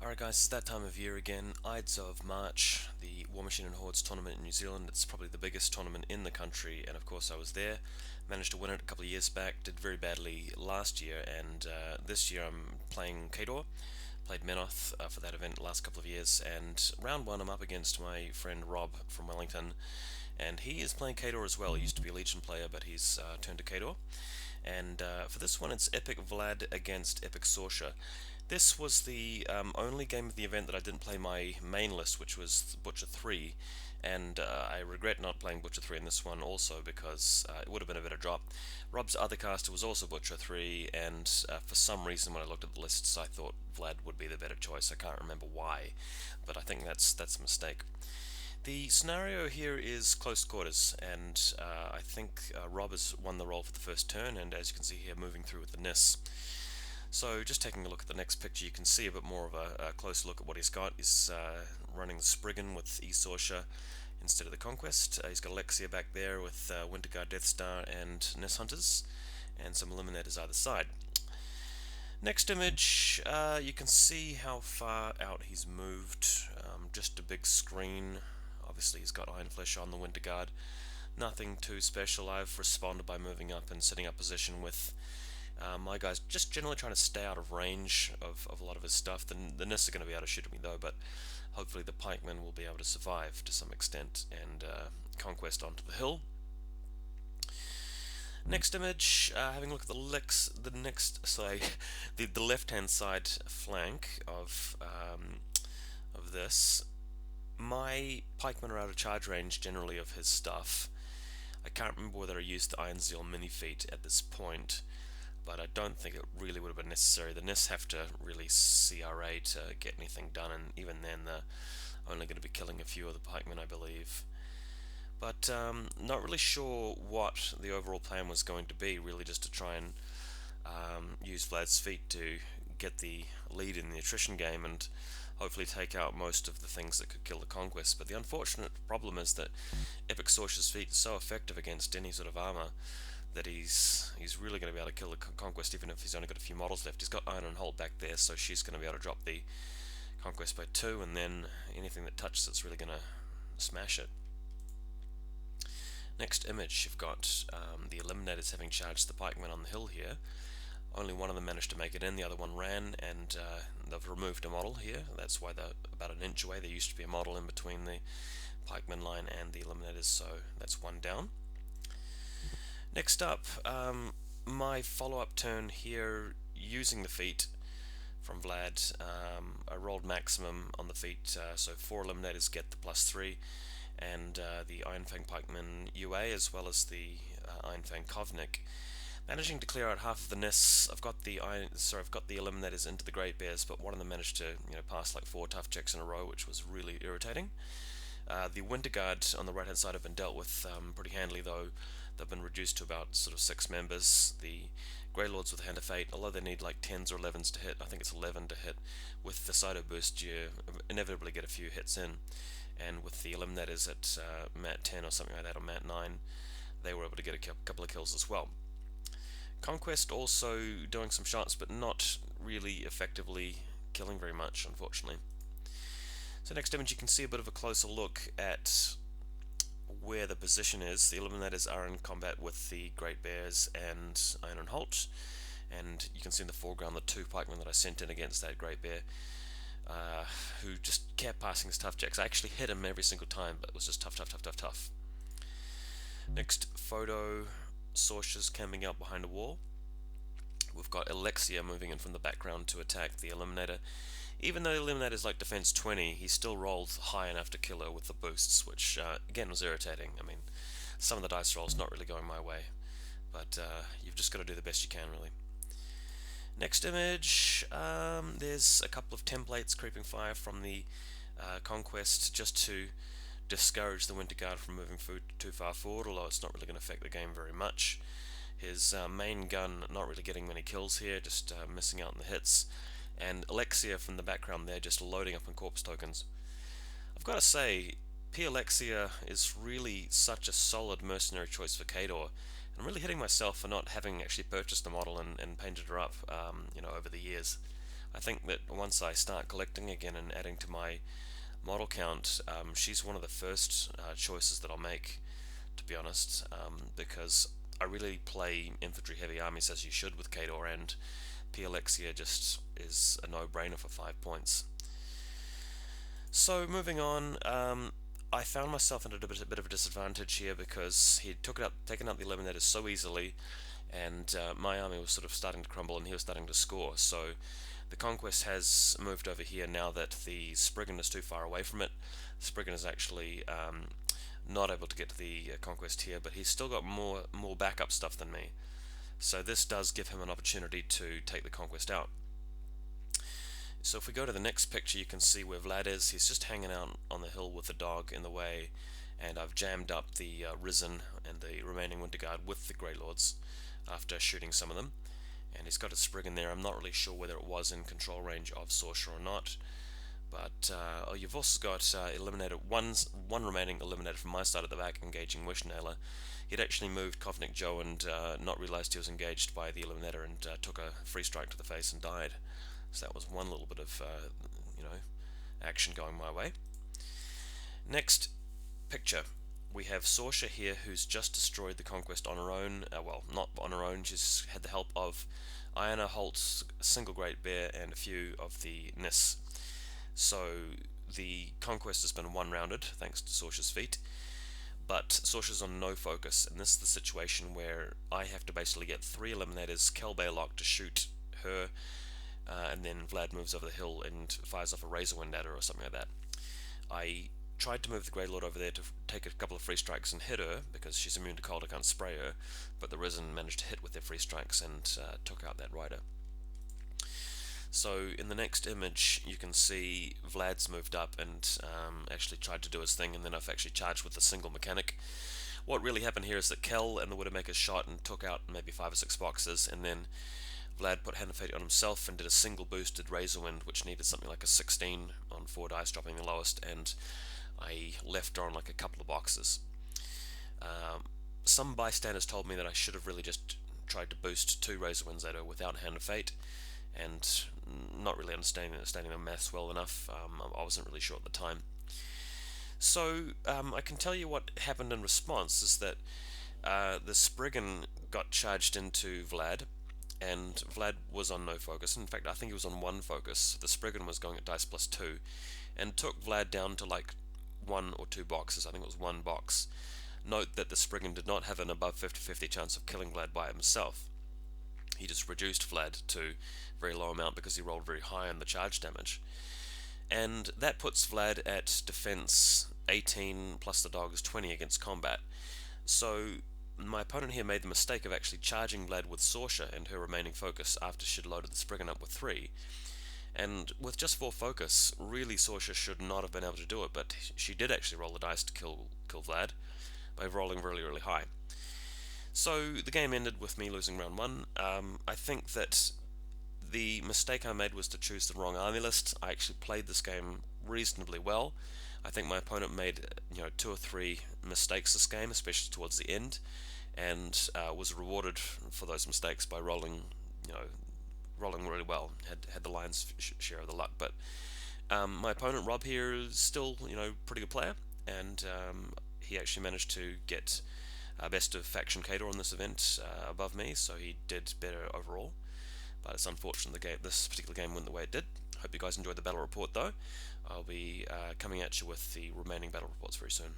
Alright guys, it's that time of year again. Ides of March, the War Machine and Hordes tournament in New Zealand. It's probably the biggest tournament in the country, and of course I was there. Managed to win it a couple of years back, did very badly last year, and this year I'm playing Kador. Played Menoth for that event the last couple of years, and round one I'm up against my friend Rob from Wellington, and he is playing Kador as well. He used to be a Legion player, but he's turned to Kador. And for this one, it's Epic Vlad against Epic Sorsha. This was the only game of the event that I didn't play my main list, which was Butcher 3, and I regret not playing Butcher 3 in this one also because it would have been a better drop. Rob's other caster was also Butcher 3, and for some reason when I looked at the lists I thought Vlad would be the better choice. I can't remember why, but I think that's a mistake. The scenario here is close quarters, and I think Rob has won the roll for the first turn, and as you can see here, moving through with the Nis. So just taking a look at the next picture, you can see a bit more of a close look at what he's got. He's running the Spriggan with Sorsha instead of the Conquest. He's got Alexia back there with Winterguard, Death Star, and Nis Hunters, and some Eliminators either side. Next image, you can see how far out he's moved. Just a big screen. Obviously he's got Iron Flesh on the Winterguard. Nothing too special. I've responded by moving up and setting up position with my guys just generally trying to stay out of range of a lot of his stuff. The Nis are going to be able to shoot at me though, but hopefully the pikemen will be able to survive to some extent and Conquest onto the hill. Next image, having a look at the left-hand side flank of this. My pikemen are out of charge range generally of his stuff. I can't remember whether I used the Iron Zeal mini feat at this point, but I don't think it really would have been necessary. The Nis have to really CRA to get anything done, and even then they're only going to be killing a few of the pikemen, I believe. But not really sure what the overall plan was going to be, really just to try and use Vlad's feat to get the lead in the attrition game and hopefully take out most of the things that could kill the Conquest. But the unfortunate problem is that Epic Sorsha's feat is so effective against any sort of armor that he's really going to be able to kill the Conquest even if he's only got a few models left. He's got Iron and Holt back there, so she's going to be able to drop the Conquest by 2, and then anything that touches it's really going to smash it. Next image, you've got the Eliminators having charged the pikemen on the hill here. Only one of them managed to make it in, the other one ran, and they've removed a model here. That's why they're about an inch away. There used to be a model in between the pikeman line and the Eliminators, so that's one down. Next up, my follow-up turn here using the feat from Vlad. I rolled maximum on the feat, so 4 Eliminators get the +3, and the Ironfang Pikeman UA as well as the Ironfang Kovnik. Managing to clear out half of the Nis. I've got the Eliminators into the Great Bears, but one of them managed to pass like 4 tough checks in a row, which was really irritating. The Winterguard on the right hand side have been dealt with pretty handily, though. They've been reduced to about sort of 6 members. The Grey Lords with Hand of Fate, although they need like 10s or 11s to hit, I think it's 11 to hit. With the Cyto Burst, you inevitably get a few hits in, and with the Eliminators at mat 10 or something like that, or mat 9, they were able to get a couple of kills as well. Conquest also doing some shots, but not really effectively killing very much, unfortunately. So next image, you can see a bit of a closer look at where the position is. The Eliminators are in combat with the Great Bears and Iron and Holt, and you can see in the foreground the 2 pikemen that I sent in against that Great Bear, who just kept passing his tough checks. I actually hit him every single time, but it was just tough. Next photo, Sorsha's camping out behind a wall. We've got Alexia moving in from the background to attack the Eliminator. Even though the Eliminator's like defense 20, he still rolled high enough to kill her with the boosts, which again was irritating. I mean, some of the dice rolls not really going my way, but you've just got to do the best you can, really. Next image, there's a couple of templates creeping fire from the Conquest just to discourage the Winterguard from moving too far forward, although it's not really going to affect the game very much. His main gun not really getting many kills here, just missing out on the hits, and Alexia from the background there just loading up on corpse tokens. I've got to say, P. Alexia is really such a solid mercenary choice for Kador, and I'm really hitting myself for not having actually purchased the model and painted her up over the years. I think that once I start collecting again and adding to my model count, she's one of the first choices that I'll make, to be honest, because I really play infantry heavy armies as you should with Kador, and Alexia just is a no-brainer for 5 points. So moving on, I found myself in a bit of a disadvantage here because he'd taken out the Eliminators so easily, and my army was sort of starting to crumble and he was starting to score. So the Conquest has moved over here now that the Spriggan is too far away from it. Spriggan is actually not able to get to the Conquest here, but he's still got more backup stuff than me. So this does give him an opportunity to take the Conquest out. So if we go to the next picture, you can see where Vlad is. He's just hanging out on the hill with the dog in the way, and I've jammed up the Risen and the remaining Winter Guard with the Grey Lords after shooting some of them. And he's got a Spriggan there. I'm not really sure whether it was in control range of Sorcerer or not. But you've also got eliminated one remaining eliminated from my side at the back, engaging Wishnailer. He'd actually moved Kovnik Joe and not realized he was engaged by the eliminator and took a free strike to the face and died. So that was one little bit of action going my way. Next picture, we have Sorsha here, who's just destroyed the Conquest on her own. Well, not on her own, she's had the help of Iona, Holtz, Single Great Bear, and a few of the Nis. So the Conquest has been one-rounded, thanks to Sorsha's feat. But Sorsha's on no focus, and this is the situation where I have to basically get 3 Eliminators, Kelbaylock to shoot her, and then Vlad moves over the hill and fires off a Razorwind at her or something like that. I tried to move the Grey Lord over there to take a couple of free strikes and hit her, because she's immune to cold, I can't spray her, but the Risen managed to hit with their free strikes and took out that rider. So in the next image you can see Vlad's moved up and actually tried to do his thing, and then I've actually charged with a single mechanic. What really happened here is that Kel and the Widowmaker shot and took out maybe 5 or 6 boxes, and then Vlad put Hand of Fate on himself and did a single boosted Razorwind, which needed something like a 16 on 4 dice, dropping the lowest, and I left her on like a couple of boxes. Some bystanders told me that I should have really just tried to boost 2 Razorwinds at her without Hand of Fate, and not really understanding the maths well enough. I wasn't really sure at the time. So I can tell you what happened in response is that the Spriggan got charged into Vlad, and Vlad was on no focus. In fact, I think he was on 1 focus. The Spriggan was going at dice plus 2, and took Vlad down to like 1 or 2 boxes. I think it was 1 box. Note that the Spriggan did not have an above 50-50 chance of killing Vlad by himself. He just reduced Vlad to a very low amount because he rolled very high on the charge damage. And that puts Vlad at defense 18 plus the dog is 20 against combat. So my opponent here made the mistake of actually charging Vlad with Sorsha and her remaining focus after she'd loaded the Spriggan up with 3. And with just 4 focus, really Sorsha should not have been able to do it, but she did actually roll the dice to kill Vlad by rolling really, really high. So the game ended with me losing round 1. I think that the mistake I made was to choose the wrong army list. I actually played this game reasonably well. I think my opponent made 2 or 3 mistakes this game, especially towards the end, and was rewarded for those mistakes by rolling really well. Had the lion's share of the luck. But my opponent Rob here is still pretty good player, and he actually managed to get best of faction Kador on this event above me, so he did better overall. But it's unfortunate this particular game went the way it did. Hope you guys enjoyed the battle report though. I'll be coming at you with the remaining battle reports very soon.